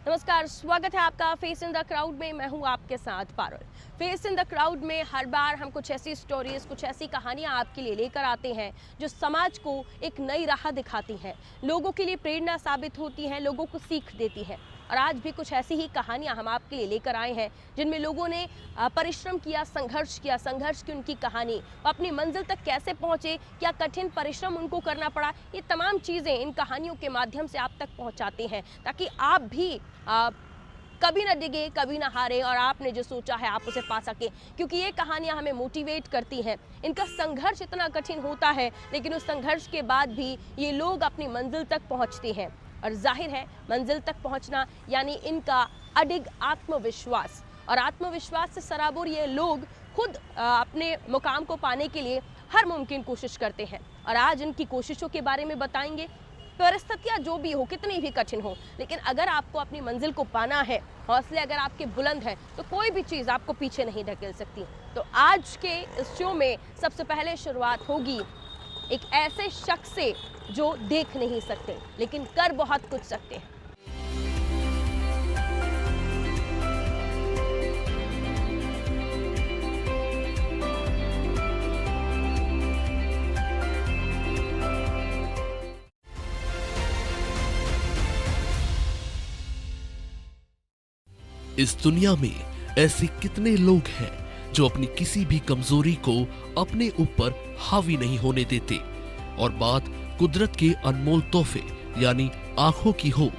नमस्कार, स्वागत है आपका फेस इन द क्राउड में। मैं हूं आपके साथ Parul. Face in the crowd में हर बार हम कुछ ऐसी स्टोरीज, कुछ ऐसी कहानियां आपके लिए लेकर आते हैं जो समाज को एक नई राह दिखाती हैं, लोगों के लिए प्रेरणा साबित होती हैं, लोगों को सीख देती हैं। और आज भी कुछ ऐसी ही कहानियां हम आपके लिए लेकर आए हैं जिनमें लोगों ने परिश्रम किया, संघर्ष की उनकी कहानी, अपनी मंजिल तक कैसे पहुंचे, क्या कठिन परिश्रम उनको करना पड़ा, ये तमाम चीज़ें इन कहानियों के माध्यम से आप तक पहुंचाते हैं ताकि आप भी कभी ना डिगे, कभी ना हारे और आपने जो सोचा है आप उसे पा सके। क्योंकि ये कहानियां हमें मोटिवेट करती हैं। इनका संघर्ष इतना कठिन होता है लेकिन उस संघर्ष के बाद भी ये लोग अपनी मंजिल तक पहुंचते हैं। और जाहिर है मंजिल तक पहुंचना यानी इनका अडिग आत्मविश्वास, और आत्मविश्वास से सराबोर ये लोग खुद अपने मुकाम को पाने के लिए हर मुमकिन कोशिश करते हैं। और आज इनकी कोशिशों के बारे में बताएंगे। परिस्थितियाँ जो भी हो, कितनी भी कठिन हो, लेकिन अगर आपको अपनी मंजिल को पाना है, हौसले अगर आपके बुलंद हैं, तो कोई भी चीज़ आपको पीछे नहीं ढकेल सकती। तो आज के इस शो में सबसे पहले शुरुआत होगी एक ऐसे शख्स से जो देख नहीं सकते लेकिन कर बहुत कुछ सकते हैं। इस दुनिया में ऐसे कितने लोग हैं जो अपनी किसी भी कमजोरी को अपने ऊपर हावी नहीं होने देते, और बात कुदरत के अनमोल तोहफे यानी आंखों की हो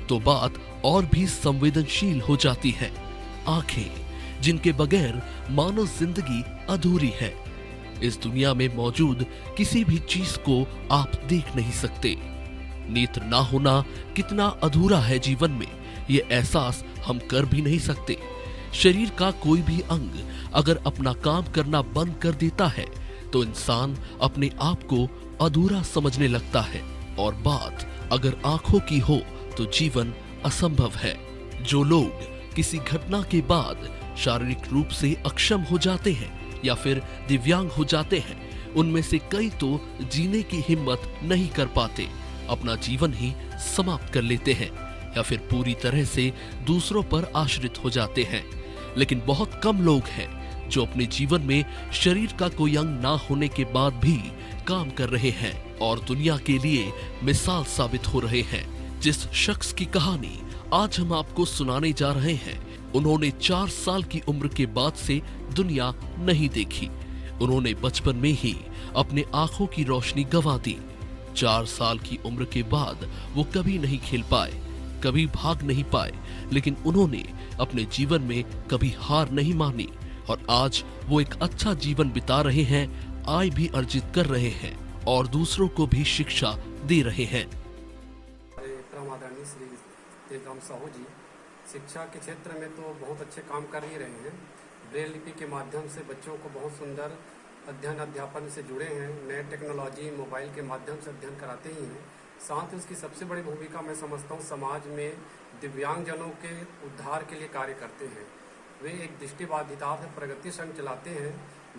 तो बात और भी संवेदनशील हो जाती है। आंखें जिनके बगैर मानव जिंदगी अधूरी है। इस दुनिया में मौजूद किसी भी चीज को आप देख नहीं सकते। नेत्र ना होना कितना अधूरा है जीवन में, ये एहसास हम कर भी नहीं सकते। शरीर का कोई भी अंग अगर अपना काम करना बंद कर देता है तो इंसान अपने आप को अधूरा समझने लगता है। और बात अगर आंखों की हो तो जीवन असंभव है। जो लोग किसी घटना के बाद शारीरिक रूप से अक्षम हो जाते हैं या फिर दिव्यांग हो जाते हैं, उनमें से कई तो जीने की हिम्मत नहीं कर पाते, अपना जीवन ही समाप्त कर लेते हैं या फिर पूरी तरह से दूसरों पर आश्रित हो जाते हैं। लेकिन बहुत कम लोग हैं जो अपने जीवन में शरीर का कोई अंग ना होने के बाद भी काम कर रहे हैं और दुनिया के लिए मिसाल साबित हो रहे हैं। जिस शख्स की कहानी आज हम आपको सुनाने जा रहे हैं, उन्होंने 4 साल की उम्र के बाद से दुनिया नहीं देखी। उन्होंने बचपन में ही अपने आंखों की रोशनी गंवा दी। 4 साल की उम्र के बाद वो कभी नहीं खेल पाए, कभी भाग नहीं पाए, लेकिन उन्होंने अपने जीवन में कभी हार नहीं मानी और आज वो एक अच्छा जीवन बिता रहे हैं, आय भी अर्जित कर रहे हैं और दूसरों को भी शिक्षा दे रहे हैं। आदरणीय श्री तेजराम साहू जी शिक्षा के क्षेत्र में तो बहुत अच्छे काम कर ही रहे हैं। ब्रेल लिपि के माध्यम से बच्चों को बहुत सुंदर अध्ययन अध्यापन से जुड़े हैं। नए टेक्नोलॉजी मोबाइल के माध्यम से अध्ययन कराते ही हैं। साथ ही उसकी सबसे बड़ी भूमिका मैं समझता हूँ समाज में दिव्यांगजनों के उद्धार के लिए कार्य करते हैं। वे एक दृष्टिबाधिता से प्रगति संघ चलाते हैं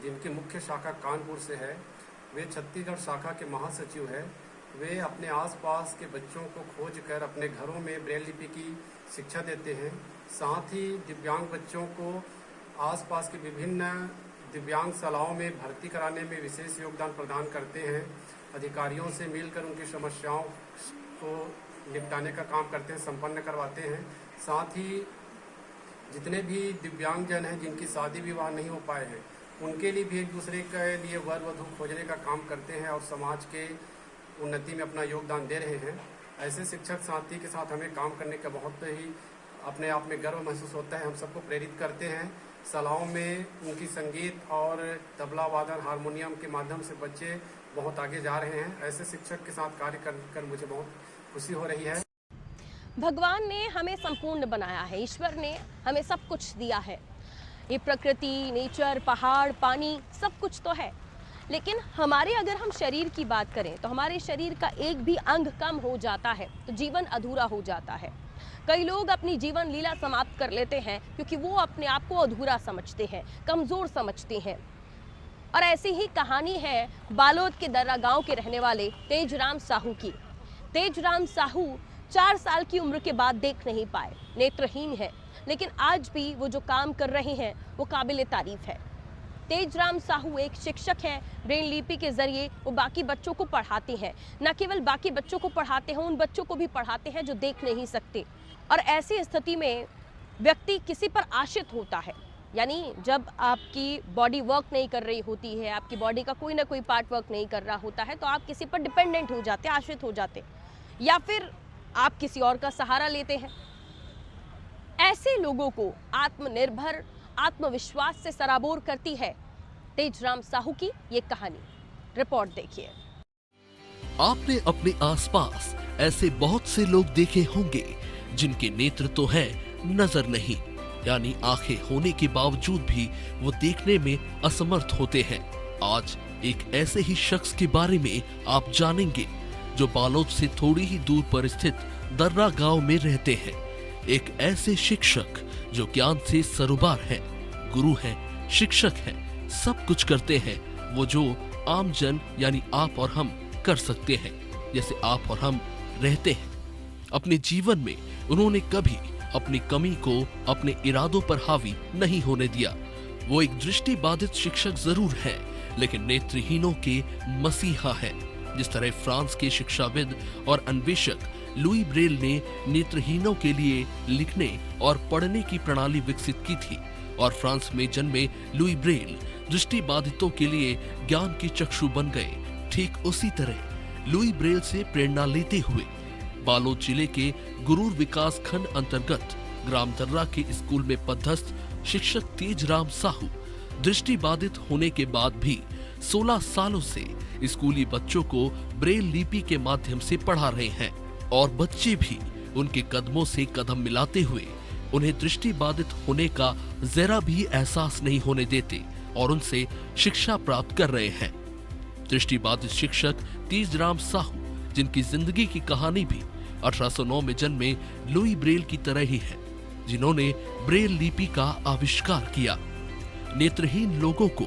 जिनकी मुख्य शाखा कानपुर से है। वे छत्तीसगढ़ शाखा के महासचिव हैं। वे अपने आसपास के बच्चों को खोज कर अपने घरों में ब्रेल लिपि की शिक्षा देते हैं। साथ ही दिव्यांग बच्चों को आसपास के विभिन्न दिव्यांग शालाओं में भर्ती कराने में विशेष योगदान प्रदान करते हैं। अधिकारियों से मिलकर उनकी समस्याओं को निपटाने का काम करते हैं, संपन्न करवाते हैं। साथ ही जितने भी दिव्यांगजन हैं जिनकी शादी विवाह नहीं हो पाए हैं, उनके लिए भी एक दूसरे के लिए वर वधू खोजने का काम करते हैं और समाज के उन्नति में अपना योगदान दे रहे हैं। ऐसे शिक्षक साथी के साथ हमें काम करने का बहुत ही अपने आप में गर्व महसूस होता है। हम सबको प्रेरित करते हैं। शालाओं में उनकी संगीत और तबला वादन, हारमोनियम के माध्यम से बच्चे बहुत आगे जा रहे हैं। ऐसे शिक्षक के साथ कार्य कर मुझे बहुत खुशी हो रही है। भगवान ने हमें संपूर्ण बनाया है, ईश्वर ने हमें सब कुछ दिया है। ये प्रकृति, नेचर, पहाड़, पानी सब कुछ तो है, लेकिन हमारे अगर हम शरीर की बात करें तो हमारे शरीर का एक भी अंग कम हो जाता है तो जीवन अधूरा हो जाता है। कई लोग अपनी जीवन लीला समाप्त कर लेते हैं क्योंकि वो अपने आप को अधूरा समझते हैं, कमज़ोर समझते हैं। और ऐसी ही कहानी है बालोद के दर्रा गांव के रहने वाले तेजराम साहू की। तेजराम साहू 4 साल की उम्र के बाद देख नहीं पाए, नेत्रहीन है, लेकिन आज भी वो जो काम कर रहे हैं वो काबिल तारीफ है। तेजराम साहू एक शिक्षक हैं। ब्रेल लिपि के जरिए वो बाकी बच्चों को पढ़ाते हैं। न केवल बाकी बच्चों को पढ़ाते हैं, उन बच्चों को भी पढ़ाते हैं जो देख नहीं सकते। और ऐसी स्थिति में व्यक्ति किसी पर आश्रित होता है, यानी जब आपकी बॉडी वर्क नहीं कर रही होती है, आपकी बॉडी का कोई ना कोई पार्ट वर्क नहीं कर रहा होता है, तो आप किसी पर डिपेंडेंट हो जाते, आश्रित हो जाते, या फिर आप किसी और का सहारा लेते हैं। ऐसे लोगों को आत्मनिर्भर, आत्मविश्वास से सराबोर करती है तेजराम साहू की ये कहानी। रिपोर्ट देखिए। आपने अपने आसपास ऐसे बहुत से लोग देखे होंगे जिनके नेत्र तो है, नजर नहीं, यानी आंखें होने के बावजूद भी वो देखने में असमर्थ होते हैं। आज एक ऐसे ही शख्स के बारे में आप जानेंगे जो बालोद से थोड़ी ही दूर पर स्थित दर्रा गांव में रहते हैं। एक ऐसे शिक्षक जो ज्ञान से सरोबार हैं, गुरु हैं, शिक्षक हैं, सब कुछ करते हैं वो जो आम जन यानी आप और हम कर सकते हैं, जैसे आप और हम रहते हैं। अपने जीवन में उन्होंने कभी अपनी कमी को अपने इरादों पर हावी नहीं होने दिया। वो एक दृष्टिबाधित शिक्षक जरूर है, लेकिन नेत्रहीनों के मसीहा है। जिस तरह फ्रांस के शिक्षाविद और अन्वेषक लुई ब्रेल ने नेत्रहीनों के लिए लिखने और पढ़ने की प्रणाली विकसित की थी, और फ्रांस में जन्मे लुई ब्रेल दृष्टिबाधितों के लिए ज्ञान के चक्षु बन गए, ठीक उसी तरह लुई ब्रेल से प्रेरणा लेते हुए बालोद जिले के गुरूर विकास खंड अंतर्गत ग्राम दर्रा के स्कूल में पदस्थ शिक्षक तेजराम साहू दृष्टिबाधित होने के बाद भी 16 सालों से स्कूली बच्चों को ब्रेल लिपि के माध्यम से पढ़ा रहे हैं, और बच्चे भी उनके कदमों से कदम मिलाते हुए उन्हें दृष्टिबाधित होने का जरा भी एहसास नहीं होने देते और उनसे शिक्षा प्राप्त कर रहे हैं। दृष्टिबाधित शिक्षक तेजराम साहू, जिनकी जिंदगी की कहानी भी 1809 में जन्मे लुई ब्रेल की तरह ही है, जिन्होंने ब्रेल लिपि का आविष्कार किया। नेत्रहीन लोगों को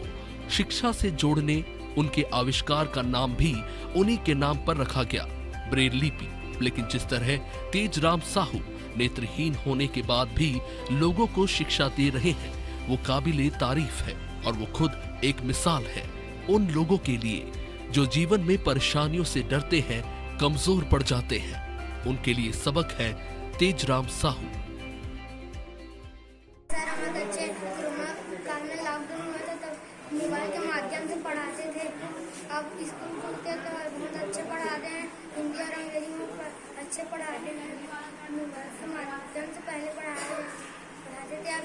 शिक्षा से जोड़ने उनके आविष्कार का नाम भी उन्हीं के नाम पर रखा गया, ब्रेल लिपि। लेकिन जिस तरह तेजराम साहू नेत्रहीन होने के बाद भी लोगों को शिक्षा दे रहे हैं, वो काबिले तारीफ है, और वो खुद एक मिसाल है उन लोगों के लिए जो जीवन में परेशानियों से डरते हैं, कमजोर पड़ जाते हैं। उनके लिए सबक है तेजराम साहू। सर हमें तो अच्छे कोरोना काल में लॉकडाउन हुआ था, तब मोबाइल के माध्यम से पढ़ाते थे। अब स्कूल खुलते तो बहुत अच्छे पढ़ाते हैं, हिंदी और अंग्रेजी में अच्छे पढ़ाते हैं। मोबाइल के माध्यम से पहले पढ़ाते थे, अब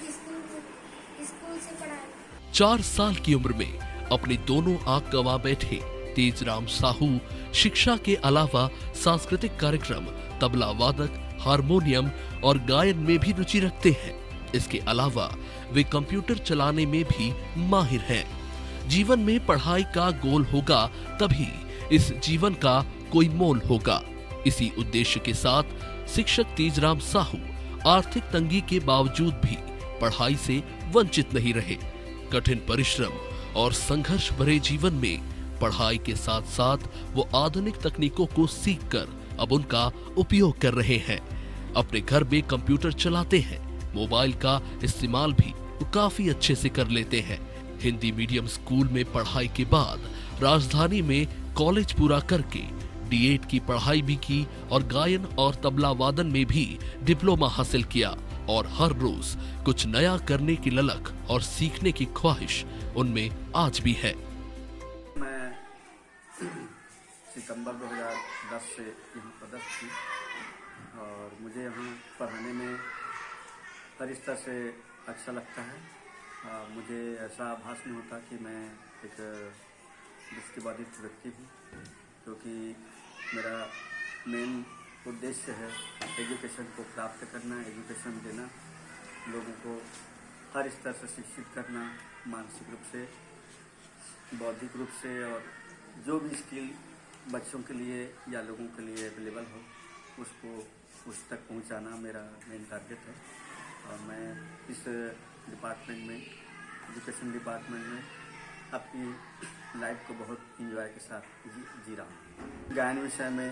स्कूल से पढ़ाते। 4 साल की उम्र में अपनी दोनों आंख गंवा बैठे तेजराम साहू शिक्षा के अलावा सांस्कृतिक कार्यक्रम, तबला वादक, हारमोनियम और गायन में भी रुचि रखते हैं। इसके अलावा वे कंप्यूटर चलाने में भी माहिर हैं। जीवन में पढ़ाई का गोल होगा तभी इस जीवन का कोई मोल होगा। इसी उद्देश्य के साथ शिक्षक तेजराम साहू आर्थिक तंगी के बावजूद भी पढ़ाई से वंचित नहीं रहे। कठिन परिश्रम और संघर्ष भरे जीवन में पढ़ाई के साथ साथ वो आधुनिक तकनीकों को सीखकर अब उनका उपयोग कर रहे हैं। अपने घर में कंप्यूटर चलाते हैं, मोबाइल का इस्तेमाल भी काफी अच्छे से कर लेते हैं। हिंदी मीडियम स्कूल में पढ़ाई के बाद राजधानी में कॉलेज पूरा करके D.Ed की पढ़ाई भी की और गायन और तबला वादन में भी डिप्लोमा हासिल किया, और हर रोज कुछ नया करने की ललक और सीखने की ख्वाहिश उनमें आज भी है। मैं सितंबर 2010 से यहाँ पदस्थ थी, और मुझे यहाँ पढ़ाने में हर स्तर से अच्छा लगता है। मुझे ऐसा आभास नहीं होता कि मैं एक दृष्टिबाधित व्यक्ति हूँ, क्योंकि मेरा मेन उद्देश्य है एजुकेशन को प्राप्त करना, एजुकेशन देना, लोगों को हर स्तर से शिक्षित करना, मानसिक रूप से, बौद्धिक रूप से, और जो भी स्किल बच्चों के लिए या लोगों के लिए अवेलेबल हो उसको उस तक पहुंचाना मेरा मेन टारगेट है। और मैं इस डिपार्टमेंट में, एजुकेशन डिपार्टमेंट में अपनी लाइफ को बहुत इंजॉय के साथ जी रहा हूँ। गायन विषय में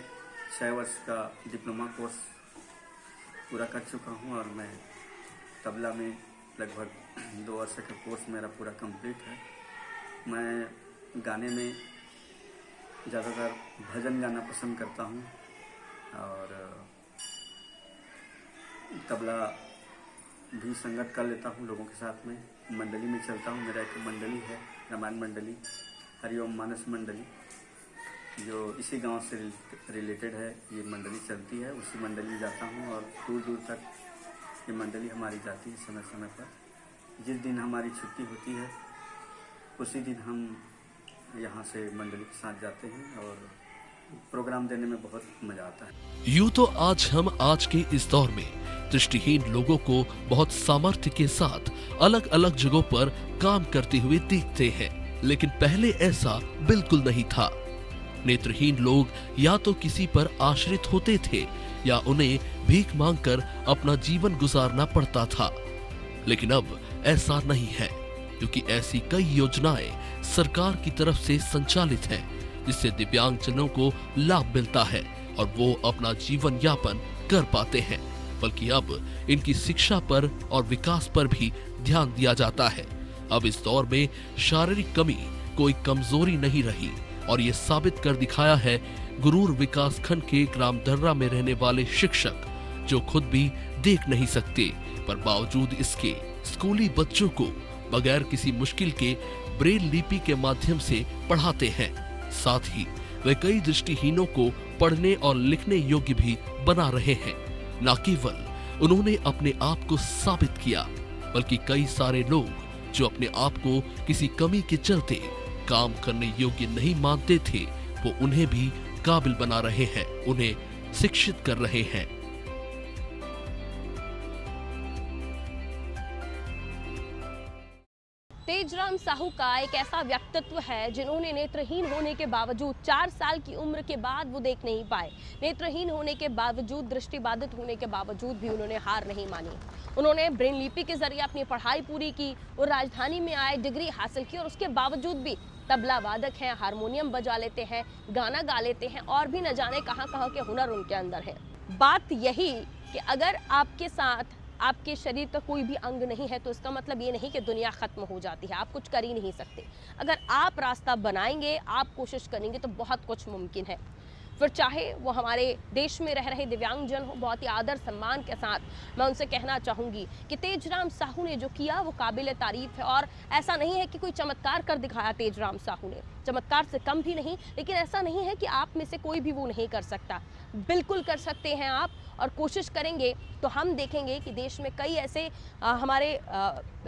6 वर्ष का डिप्लोमा कोर्स पूरा कर चुका हूँ और मैं तबला में लगभग 2 वर्ष का कोर्स मेरा पूरा कंप्लीट है। मैं गाने में ज़्यादातर भजन गाना पसंद करता हूँ और तबला भी संगत कर लेता हूँ लोगों के साथ में। मंडली में चलता हूँ, मेरा एक मंडली है, रामायण मंडली, हरिओम मानस मंडली, जो इसी गांव से रिलेटेड है। ये मंडली चलती है, उसी मंडली में जाता हूँ और दूर दूर तक ये मंडली हमारी जाती है समय समय पर। जिस दिन हमारी छुट्टी होती है उसी दिन हम यहाँ से मंडली के साथ जाते हैं और प्रोग्राम देने में बहुत मजा आता है। यूं तो आज के इस दौर में दृष्टिहीन लोगों को बहुत सामर्थ्य के साथ अलग अलग जगहों पर काम करते हुए देखते हैं, लेकिन पहले ऐसा बिल्कुल नहीं था। नेत्रहीन लोग या तो किसी पर आश्रित होते थे या उन्हें भीख मांगकर अपना जीवन गुजारना पड़ता था, लेकिन अब ऐसा नहीं है, क्योंकि ऐसी कई योजनाएं सरकार की तरफ से संचालित हैं, जिससे दिव्यांगजनों को लाभ मिलता है और वो अपना जीवन यापन कर पाते हैं। बल्कि अब इनकी शिक्षा पर और विकास पर भी ध्यान दिया जाता है। अब इस दौर में शारीरिक कमी कोई कमजोरी नहीं रही और ये साबित कर दिखाया है गुरूर विकास खंड के ग्राम दर्रा में रहने वाले शिक्षक, जो खुद भी देख नहीं सकते पर बावजूद इसके स्कूली बच्चों को बगैर किसी मुश्किल के ब्रेल लिपि के माध्यम से पढ़ाते हैं। साथ ही वे कई दृष्टिहीनों को पढ़ने और लिखने योग्य भी बना रहे हैं। न केवल उन्होंने अपने आप को साबित किया, बल्कि कई सारे लोग जो अपने आप को किसी कमी के चलते काम करने योग्य नहीं मानते थे, वो उन्हें भी काबिल बना रहे हैं, उन्हें शिक्षित कर रहे हैं। तेजराम साहू का एक ऐसा व्यक्तित्व है जिन्होंने नेत्रहीन होने के बावजूद 4 साल की उम्र के बाद वो देख नहीं पाए। नेत्रहीन होने के बावजूद, दृष्टिबाधित होने के बावजूद भी उन्होंने हार नहीं मानी। उन्होंने ब्रेन लिपि के जरिए अपनी पढ़ाई पूरी की और राजधानी में आए, डिग्री हासिल की और उसके बावजूद भी तबला वादक हैं, हारमोनियम बजा लेते हैं, गाना गा लेते हैं और भी न जाने कहाँ कहाँ के हुनर उनके अंदर है। बात यही कि अगर आपके साथ आपके शरीर का कोई भी अंग नहीं है तो इसका मतलब ये नहीं कि दुनिया खत्म हो जाती है, आप कुछ कर ही नहीं सकते। अगर आप रास्ता बनाएंगे, आप कोशिश करेंगे तो बहुत कुछ मुमकिन है। फिर चाहे वो हमारे देश में रह रहे दिव्यांगजन हो, बहुत ही आदर सम्मान के साथ मैं उनसे कहना चाहूँगी कि तेजराम साहू ने जो किया वो काबिल तारीफ है। और ऐसा नहीं है कि कोई चमत्कार कर दिखाया तेजराम साहू ने, चमत्कार से कम भी नहीं, लेकिन ऐसा नहीं है कि आप में से कोई भी वो नहीं कर सकता। बिल्कुल कर सकते हैं आप, और कोशिश करेंगे तो हम देखेंगे कि देश में कई ऐसे हमारे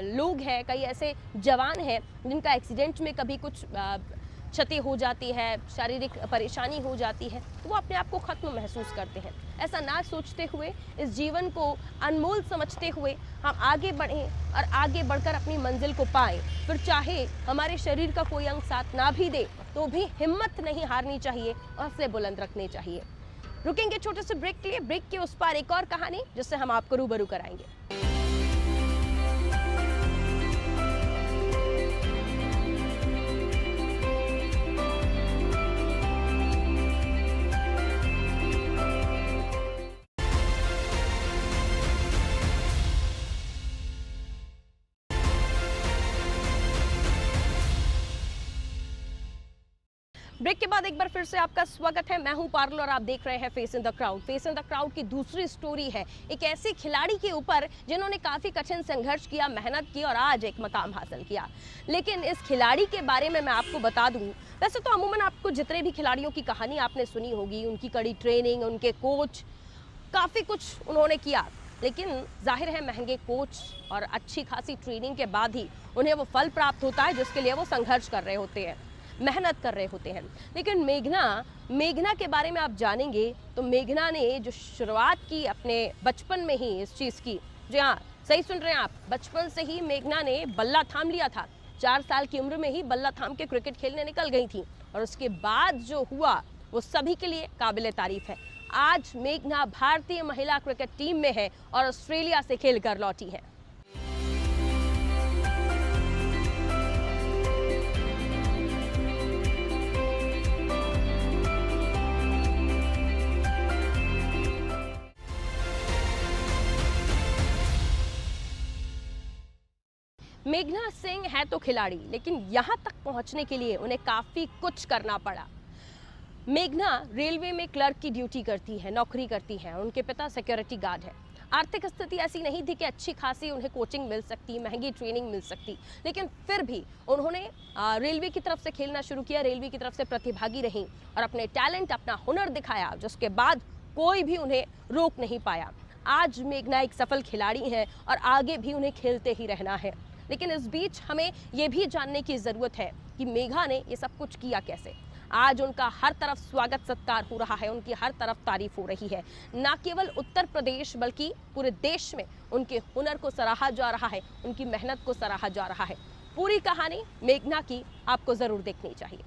लोग हैं, कई ऐसे जवान हैं जिनका एक्सीडेंट में कभी कुछ क्षति हो जाती है, शारीरिक परेशानी हो जाती है, तो वो अपने आप को खत्म महसूस करते हैं। ऐसा ना सोचते हुए, इस जीवन को अनमोल समझते हुए हम आगे बढ़ें और आगे बढ़कर अपनी मंजिल को पाएं। फिर चाहे हमारे शरीर का कोई अंग साथ ना भी दे तो भी हिम्मत नहीं हारनी चाहिए और हौसले बुलंद रखने चाहिए। रुकेंगे छोटे से ब्रेक के लिए, ब्रेक के उस पार एक और कहानी जिससे हम आपको रूबरू कराएंगे। ब्रेक के बाद एक बार फिर से आपका स्वागत है। मैं हूं पारुल और आप देख रहे हैं face in the crowd. Face in the crowd की दूसरी स्टोरी है एक ऐसे खिलाड़ी के ऊपर जिन्होंने काफ़ी कठिन संघर्ष किया, मेहनत की और आज एक मकाम हासिल किया। लेकिन इस खिलाड़ी के बारे में मैं आपको बता दूं, वैसे तो अमूमन आपको जितने भी खिलाड़ियों की कहानी आपने सुनी होगी, उनकी कड़ी ट्रेनिंग, उनके कोच, काफ़ी कुछ उन्होंने किया, लेकिन जाहिर है महंगे कोच और अच्छी खासी ट्रेनिंग के बाद ही उन्हें वो फल प्राप्त होता है जिसके लिए वो संघर्ष कर रहे होते हैं, मेहनत कर रहे होते हैं। लेकिन मेघना के बारे में आप जानेंगे तो मेघना ने जो शुरुआत की अपने बचपन में ही इस चीज़ की, जी हाँ सही सुन रहे हैं आप, बचपन से ही मेघना ने बल्ला थाम लिया था। 4 साल की उम्र में ही बल्ला थाम के क्रिकेट खेलने निकल गई थी और उसके बाद जो हुआ वो सभी के लिए काबिल तारीफ है। आज मेघना भारतीय महिला क्रिकेट टीम में है और ऑस्ट्रेलिया से खेलकर लौटी है। मेघना सिंह है तो खिलाड़ी, लेकिन यहाँ तक पहुँचने के लिए उन्हें काफ़ी कुछ करना पड़ा। मेघना रेलवे में क्लर्क की ड्यूटी करती है, नौकरी करती है। उनके पिता सिक्योरिटी गार्ड है। आर्थिक स्थिति ऐसी नहीं थी कि अच्छी खासी उन्हें कोचिंग मिल सकती, महंगी ट्रेनिंग मिल सकती, लेकिन फिर भी उन्होंने रेलवे की तरफ से खेलना शुरू किया, रेलवे की तरफ से प्रतिभागी रहीं और अपने टैलेंट, अपना हुनर दिखाया, जिसके बाद कोई भी उन्हें रोक नहीं पाया। आज मेघना एक सफल खिलाड़ी हैं और आगे भी उन्हें खेलते ही रहना है। लेकिन इस बीच हमें ये भी जानने की ज़रूरत है कि मेघा ने ये सब कुछ किया कैसे। आज उनका हर तरफ स्वागत सत्कार हो रहा है, उनकी हर तरफ तारीफ हो रही है। न केवल उत्तर प्रदेश बल्कि पूरे देश में उनके हुनर को सराहा जा रहा है, उनकी मेहनत को सराहा जा रहा है। पूरी कहानी मेघना की आपको जरूर देखनी चाहिए।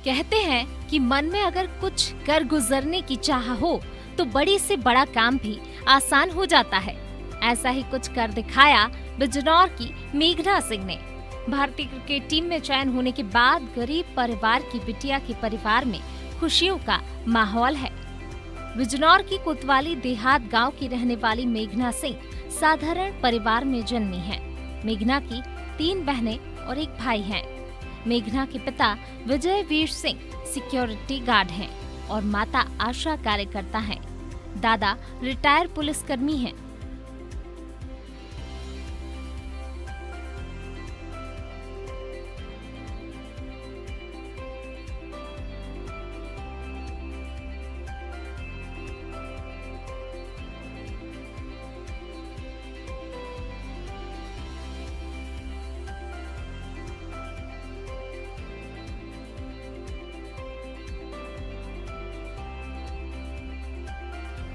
कहते हैं कि मन में अगर कुछ कर गुजरने की चाह हो तो बड़ी से बड़ा काम भी आसान हो जाता है। ऐसा ही कुछ कर दिखाया बिजनौर की मेघना सिंह ने। भारतीय क्रिकेट टीम में चयन होने के बाद गरीब परिवार की बिटिया के परिवार में खुशियों का माहौल है। बिजनौर की कोतवाली देहात गांव की रहने वाली मेघना सिंह साधारण परिवार में जन्मी हैं। मेघना की 3 बहनें और 1 भाई हैं। मेघना के पिता विजय वीर सिंह सिक्योरिटी गार्ड हैं और माता आशा कार्यकर्ता हैं। दादा रिटायर पुलिसकर्मी हैं।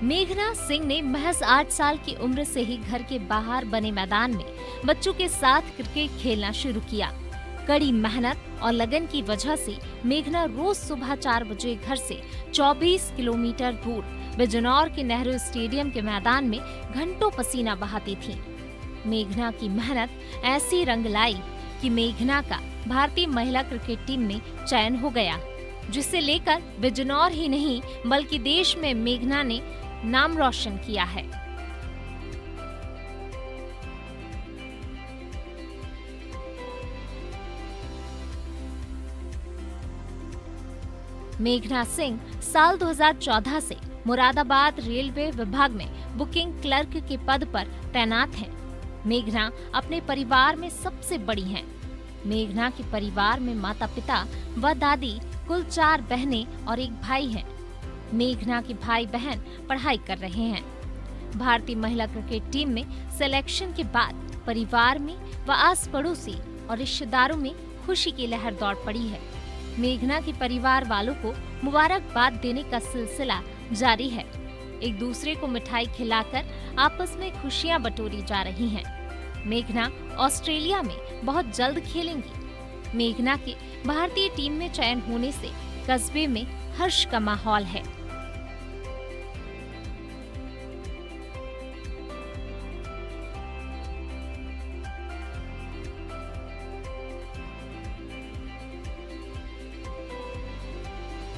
मेघना सिंह ने महज 8 साल की उम्र से ही घर के बाहर बने मैदान में बच्चों के साथ क्रिकेट खेलना शुरू किया। कड़ी मेहनत और लगन की वजह से मेघना रोज सुबह 4 बजे घर से 24 किलोमीटर दूर बिजनौर के नेहरू स्टेडियम के मैदान में घंटों पसीना बहाती थी। मेघना की मेहनत ऐसी रंग लाई कि मेघना का भारतीय महिला क्रिकेट टीम में चयन हो गया, जिसे लेकर बिजनौर ही नहीं बल्कि देश में मेघना ने नाम रोशन किया है। मेघना सिंह साल 2014 से मुरादाबाद रेलवे विभाग में बुकिंग क्लर्क के पद पर तैनात हैं। मेघना अपने परिवार में सबसे बड़ी हैं। मेघना के परिवार में माता पिता व दादी, कुल 4 बहनें और 1 भाई हैं। मेघना के भाई बहन पढ़ाई कर रहे हैं। भारतीय महिला क्रिकेट टीम में सिलेक्शन के बाद परिवार में व आस पड़ोसी और रिश्तेदारों में खुशी की लहर दौड़ पड़ी है। मेघना के परिवार वालों को मुबारकबाद देने का सिलसिला जारी है। एक दूसरे को मिठाई खिलाकर आपस में खुशियां बटोरी जा रही हैं। मेघना ऑस्ट्रेलिया में बहुत जल्द खेलेंगी। मेघना के भारतीय टीम में चयन होने से कस्बे में हर्ष का माहौल है।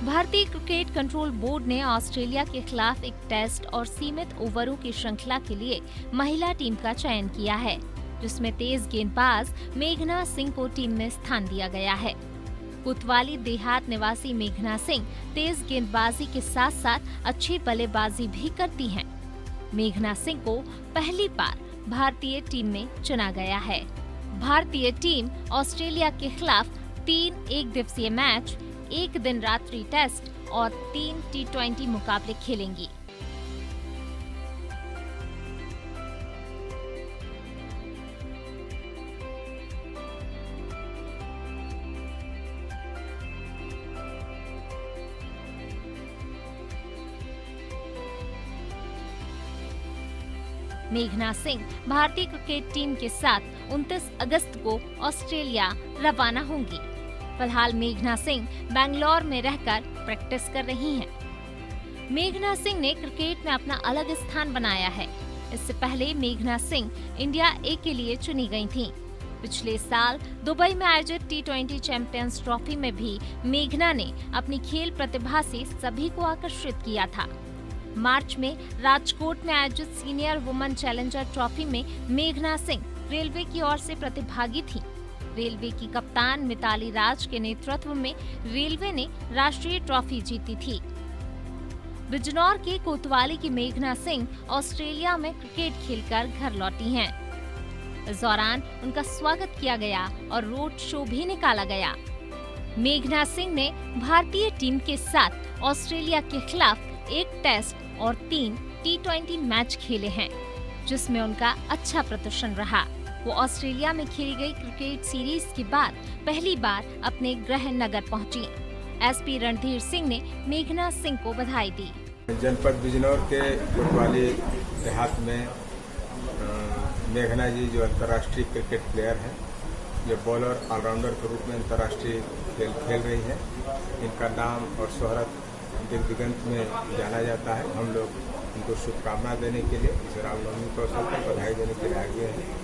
भारतीय क्रिकेट कंट्रोल बोर्ड ने ऑस्ट्रेलिया के खिलाफ एक टेस्ट और सीमित ओवरों की श्रृंखला के लिए महिला टीम का चयन किया है, जिसमें तेज गेंदबाज मेघना सिंह को टीम में स्थान दिया गया है। कोतवाली देहात निवासी मेघना सिंह तेज गेंदबाजी के साथ साथ अच्छी बल्लेबाजी भी करती हैं। मेघना सिंह को पहली बार भारतीय टीम में चुना गया है। भारतीय टीम ऑस्ट्रेलिया के खिलाफ 3 एकदिवसीय मैच, 1 दिन रात्रि टेस्ट और 3 T20 मुकाबले खेलेंगी। मेघना सिंह भारतीय क्रिकेट टीम के साथ 29 अगस्त को ऑस्ट्रेलिया रवाना होंगी। फिलहाल मेघना सिंह बेंगलोर में रहकर प्रैक्टिस कर रही हैं। मेघना सिंह ने क्रिकेट में अपना अलग स्थान बनाया है। इससे पहले मेघना सिंह इंडिया ए के लिए चुनी गई थीं। पिछले साल दुबई में आयोजित T20 चैंपियंस ट्रॉफी में भी मेघना ने अपनी खेल प्रतिभा से सभी को आकर्षित किया था। मार्च में राजकोट में आयोजित सीनियर वुमेन चैलेंजर ट्रॉफी में मेघना सिंह रेलवे की ओर से प्रतिभागी थीं। रेलवे की कप्तान मिताली राज के नेतृत्व में रेलवे ने राष्ट्रीय ट्रॉफी जीती थी। बिजनौर के कोतवाली की मेघना सिंह ऑस्ट्रेलिया में क्रिकेट खेलकर घर लौटी हैं। इस दौरान उनका स्वागत किया गया और रोड शो भी निकाला गया। मेघना सिंह ने भारतीय टीम के साथ ऑस्ट्रेलिया के खिलाफ 1 टेस्ट और 3 T20 मैच खेले हैं, जिसमें उनका अच्छा प्रदर्शन रहा। वो ऑस्ट्रेलिया में खेली गई क्रिकेट सीरीज के बाद पहली बार अपने गृह नगर पहुंची। एसपी रणधीर सिंह ने मेघना सिंह को बधाई दी। जनपद बिजनौर के कोतवाली देहात में मेघना जी जो अंतर्राष्ट्रीय क्रिकेट प्लेयर हैं, जो बॉलर ऑलराउंडर के रूप में अंतर्राष्ट्रीय खेल रही हैं, इनका नाम और शोहरत दिग्गंत में जाना जाता है। हम लोग उनको शुभकामना देने के लिए इस रामनवमी के अवसर पर बधाई देने के लिए आगे हैं।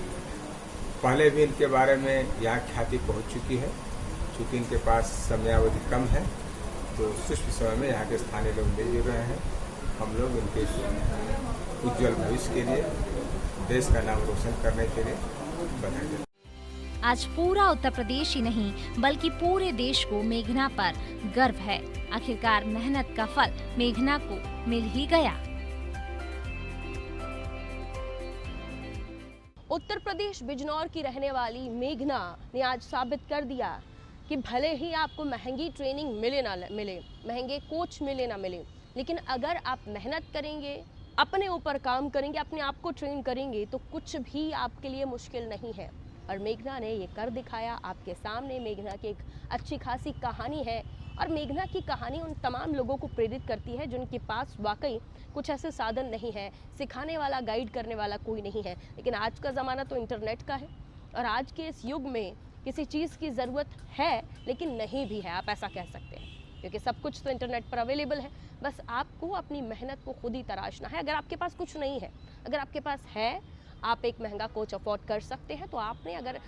पहले भी इनके बारे में यहाँ ख्याति पहुँच चुकी है। चूँकि इनके पास समयावधि कम है, तो सुष्ट समय में यहाँ के स्थानीय लोग मिल रहे हैं। हम लोग इनके उज्जवल भविष्य के लिए, देश का नाम रोशन करने के लिए बधाई देते हैं। आज पूरा उत्तर प्रदेश ही नहीं बल्कि पूरे देश को मेघना पर गर्व है। आखिरकार मेहनत का फल मेघना को मिल ही गया। उत्तर प्रदेश बिजनौर की रहने वाली मेघना ने आज साबित कर दिया कि भले ही आपको महंगी ट्रेनिंग मिले ना मिले, महंगे कोच मिले ना मिले, लेकिन अगर आप मेहनत करेंगे, अपने ऊपर काम करेंगे, अपने आप को ट्रेन करेंगे, तो कुछ भी आपके लिए मुश्किल नहीं है। और मेघना ने ये कर दिखाया आपके सामने। मेघना की एक अच्छी खासी कहानी है और मेघना की कहानी उन तमाम लोगों को प्रेरित करती है जिनके पास वाकई कुछ ऐसे साधन नहीं है, सिखाने वाला, गाइड करने वाला कोई नहीं है। लेकिन आज का ज़माना तो इंटरनेट का है और आज के इस युग में किसी चीज़ की ज़रूरत है लेकिन नहीं भी है, आप ऐसा कह सकते हैं, क्योंकि सब कुछ तो इंटरनेट पर अवेलेबल है। बस आपको अपनी मेहनत को खुद ही तराशना है। अगर आपके पास कुछ नहीं है, अगर आपके पास है, आप एक महंगा कोच अफोर्ड कर सकते हैं, तो आपने अगर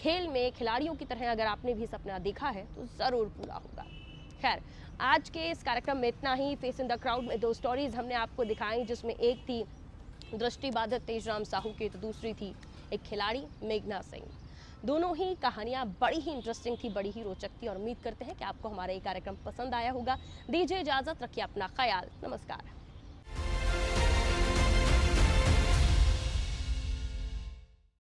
खेल में खिलाड़ियों की तरह अगर आपने भी सपना देखा है तो ज़रूर पूरा होगा। खैर, आज के इस कार्यक्रम में इतना ही। फेस इन द क्राउड में 2 स्टोरीज हमने आपको दिखाई, जिसमें एक थी दृष्टिबाधित तेजराम साहू की, तो दूसरी थी एक खिलाड़ी मेघना सिंह। दोनों ही कहानियां बड़ी ही इंटरेस्टिंग थी, बड़ी ही रोचक थी और उम्मीद करते हैं कि आपको हमारा ये कार्यक्रम पसंद आया होगा। दीजिए इजाज़त, रखिए अपना ख्याल। नमस्कार।